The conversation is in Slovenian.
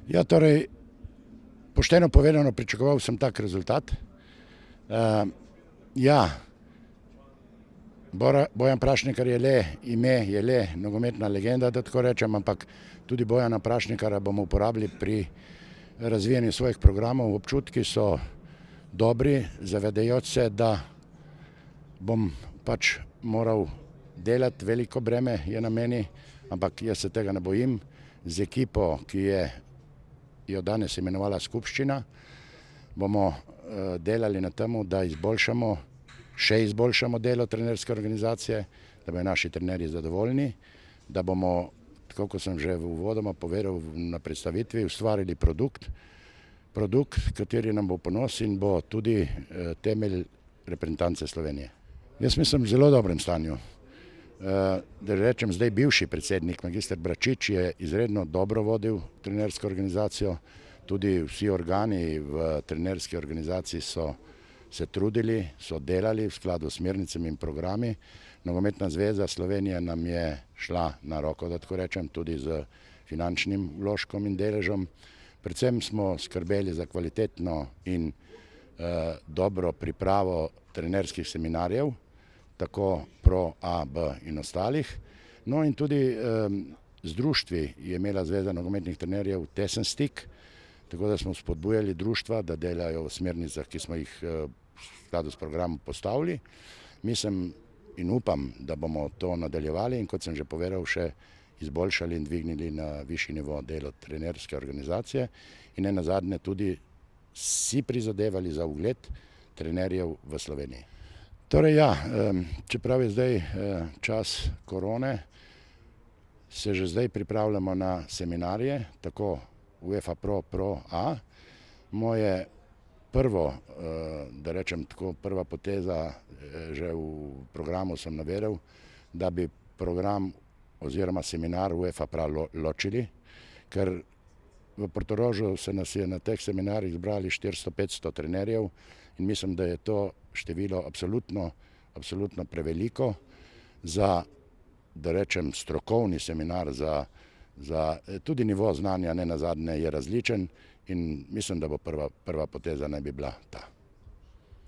Ja, torej, pošteno povedano, pričakoval sem tak rezultat. Ja, Bojan Prašnikar je le ime, je le nogometna legenda, da tako rečem, ampak tudi Bojana Prašnikarja bomo uporabili pri razvijanju svojih programov. Občutki so dobri, zavedajoč se, da bom pač moral delati, veliko breme je na meni, ampak jaz se tega ne bojim. Z ekipo, ki je jo danes imenovala skupščina, bomo delali na tem, da še izboljšamo delo trenerske organizacije, da bodo naši trenerji zadovoljni, da bomo, tako kot sem že uvodoma povedal na predstavitvi, ustvarili produkt, kateri nam bo ponos in bo tudi temelj reprezentance Slovenije. Jaz mislim v zelo dobrem stanju. Da rečem, zdaj bivši predsednik, magister Bračič, je izredno dobro vodil trenersko organizacijo, tudi vsi organi v trenerski organizaciji so se trudili, so delali v skladu s smernicami in programi. Nogometna zveza Slovenije nam je šla na roko, da tako rečem, tudi z finančnim vložkom in deležem. Predvsem smo skrbeli za kvalitetno in dobro pripravo trenerskih seminarjev, tako Pro A, B in ostalih. No in tudi z društvi je imela Zveza nogometnih trenerjev tesen stik, tako da smo spodbujali društva, da delajo v smernicah, ki smo jih v skladu s programom postavili. Mislim in upam, da bomo to nadaljevali in, kot sem že povedal, še izboljšali in dvignili na višji nivo delo trenerske organizacije in nenazadnje tudi si prizadevali za ugled trenerjev v Sloveniji. Torej ja, čeprav je zdaj čas korone, se že zdaj pripravljamo na seminarje, tako UEFA Pro, Pro A. Moje prvo, da rečem tako, prva poteza, že v programu sem navedel, da bi program oziroma seminar UEFA Pro ločili, ker v Portorožu se nas je na teh seminarjih zbrali 400-500 trenerjev in mislim, da je to število absolutno preveliko za, da rečem, strokovni seminar, za tudi nivo znanja nenazadnje je različen in mislim, da bo prva poteza naj bi bila ta.